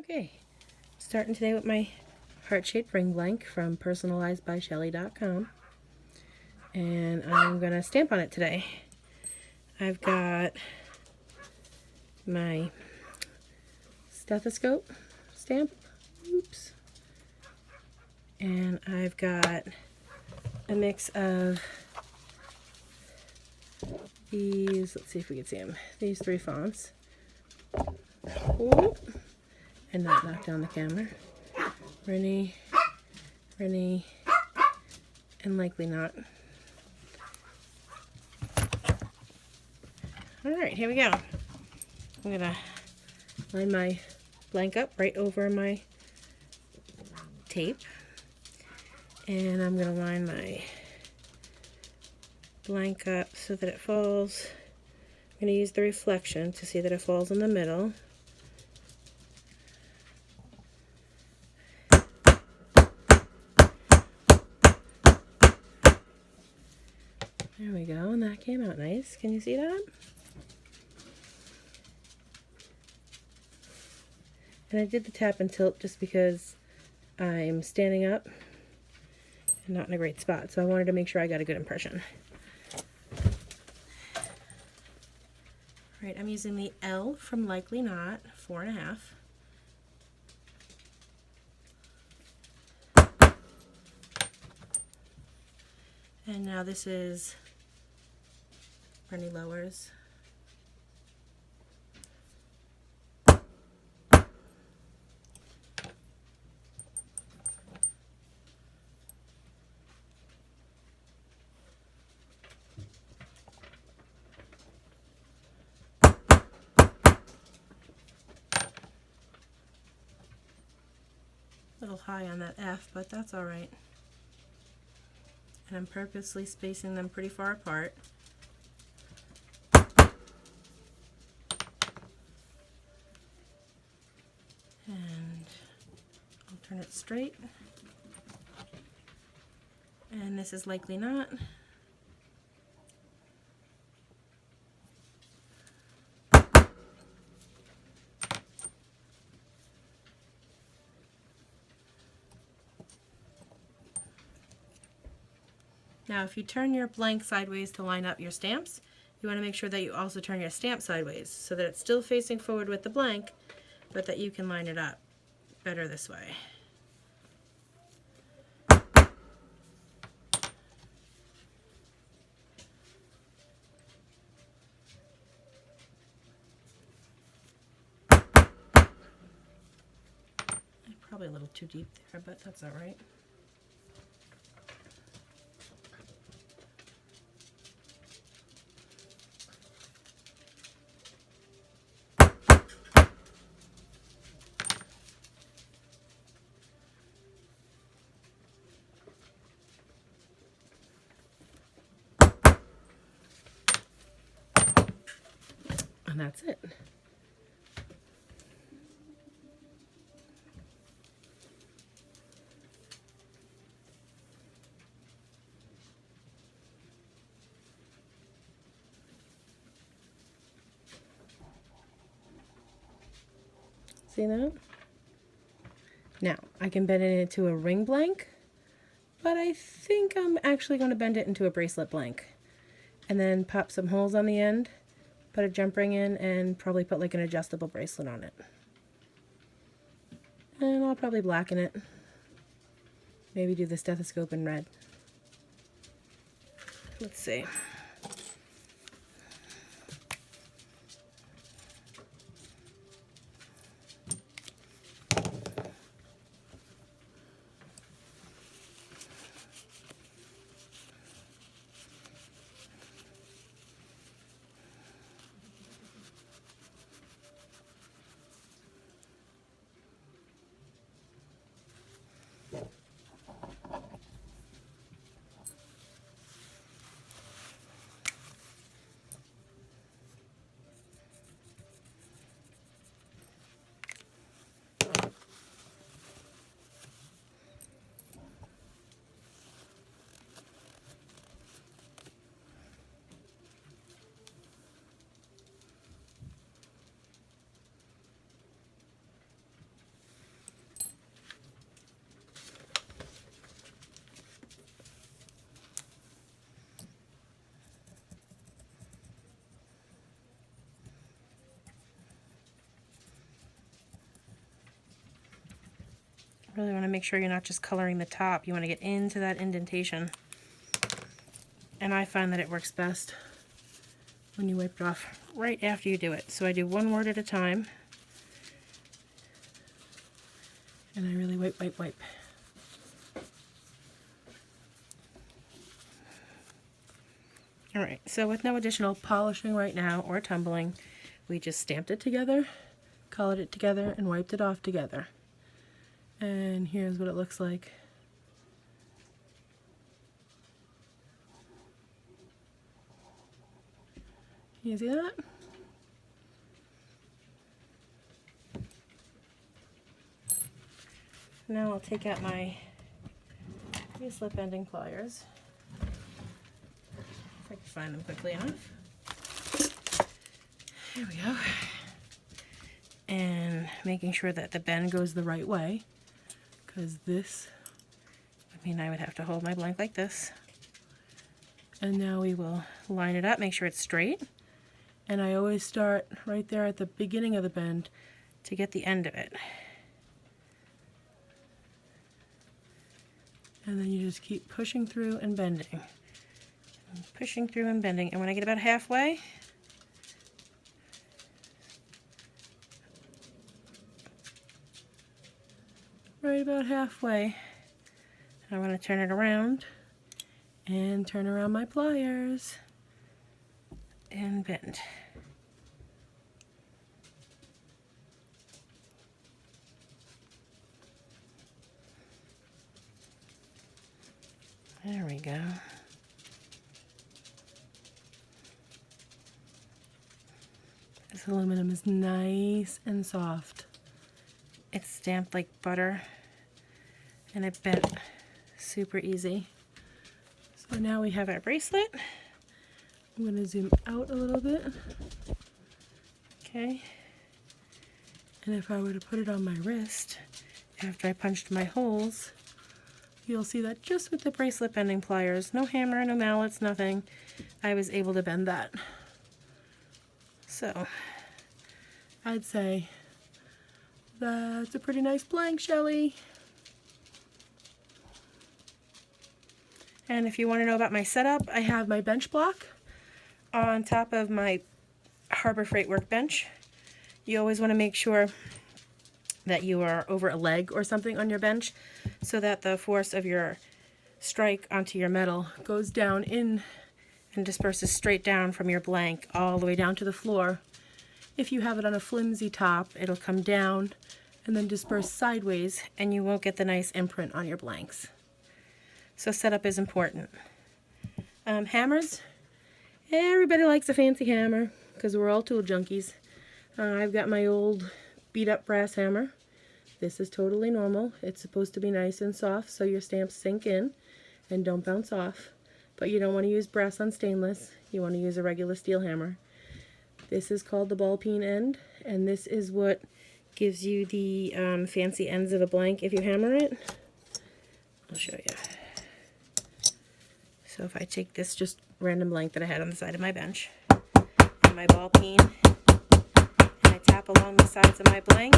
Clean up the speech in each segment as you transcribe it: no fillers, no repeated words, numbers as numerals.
Okay, starting today with my heart-shaped ring blank from personalizedbyshelli.com, and I'm going to stamp on it today. I've got my stethoscope stamp, oops, and I've got a mix of these, let's see if we can see them, these three fonts. Ooh. And not knock down the camera. Rennie, and Likely Not. Alright, here we go. I'm gonna line my blank up right over my tape. And I'm gonna line my blank up so that it falls. I'm gonna use the reflection to see that it falls in the middle. There we go, and that came out nice. Can you see that? And I did the tap and tilt just because I'm standing up and not in a great spot, so I wanted to make sure I got a good impression. Alright, I'm using the L from Likely Not, 4.5. And now this is Rennie Lowers. A little high on that F, but that's alright. And I'm purposely spacing them pretty far apart. And I'll turn it straight. And this is Likely Not. Now if you turn your blank sideways to line up your stamps, you want to make sure that you also turn your stamp sideways so that it's still facing forward with the blank, but that you can line it up better this way. Probably a little too deep there, but that's all right. And that's it. See that? Now, I can bend it into a ring blank, but I think I'm actually going to bend it into a bracelet blank. And then pop some holes on the end, put a jump ring in, and probably put like an adjustable bracelet on it. And I'll probably blacken it. Maybe do the stethoscope in red. Let's see. You really want to make sure you're not just coloring the top. You want to get into that indentation. And I find that it works best when you wipe it off right after you do it. So I do one word at a time. And I really wipe, wipe, wipe. Alright, so with no additional polishing right now or tumbling, we just stamped it together, colored it together, and wiped it off together. And here's what it looks like. Can you see that? Now I'll take out my bracelet bending pliers. If I can find them quickly enough. Here we go. And making sure that the bend goes the right way, because this would mean I would have to hold my blank like this. And now we will line it up, make sure it's straight. And I always start right there at the beginning of the bend to get the end of it. And then you just keep pushing through and bending. And pushing through and bending. And when I get about halfway, right about halfway, I want to turn it around and turn around my pliers and bend. There we go. This aluminum is nice and soft. It's stamped like butter, and it bent super easy. So now we have our bracelet. I'm going to zoom out a little bit. Okay. And if I were to put it on my wrist, after I punched my holes, you'll see that just with the bracelet bending pliers, no hammer, no mallets, nothing, I was able to bend that. So, I'd say that's a pretty nice blank, Shelly. And if you want to know about my setup, I have my bench block on top of my Harbor Freight workbench. You always want to make sure that you are over a leg or something on your bench so that the force of your strike onto your metal goes down in and disperses straight down from your blank all the way down to the floor. If you have it on a flimsy top, it'll come down and then disperse sideways, and you won't get the nice imprint on your blanks. So setup is important. Hammers. Everybody likes a fancy hammer because we're all tool junkies. I've got my old beat up brass hammer. This is totally normal. It's supposed to be nice and soft so your stamps sink in and don't bounce off. But you don't want to use brass on stainless. You want to use a regular steel hammer. This is called the ball peen end, and this is what gives you the fancy ends of a blank if you hammer it. I'll show you. So if I take this just random blank that I had on the side of my bench, and my ball peen, and I tap along the sides of my blank,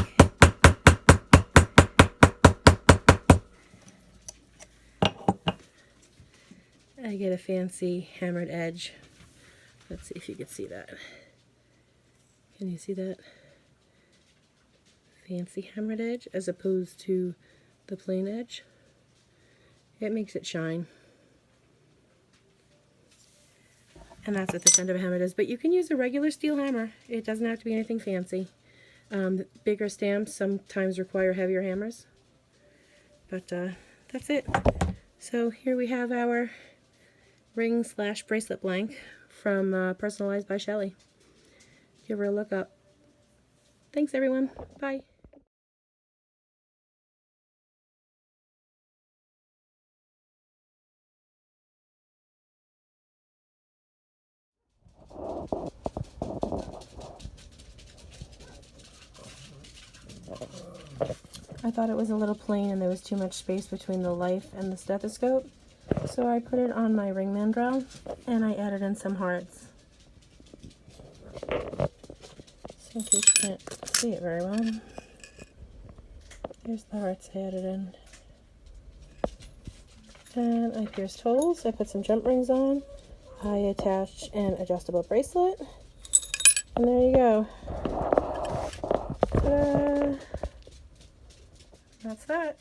I get a fancy hammered edge. Let's see if you can see that. Can you see that? Fancy hammered edge as opposed to the plain edge. It makes it shine. And that's what this end of a hammer does. But you can use a regular steel hammer. It doesn't have to be anything fancy. Bigger stamps sometimes require heavier hammers. But that's it. So here we have our ring / bracelet blank from Personalized by Shelli. Give her a look up. Thanks everyone. Bye. I thought it was a little plain and there was too much space between the life and the stethoscope, so I put it on my ring mandrel and I added in some hearts. So in case you can't see it very well. Here's the hearts I added in. And I pierced holes. I put some jump rings on. I attached an adjustable bracelet. And there you go. Ta-da! That's that.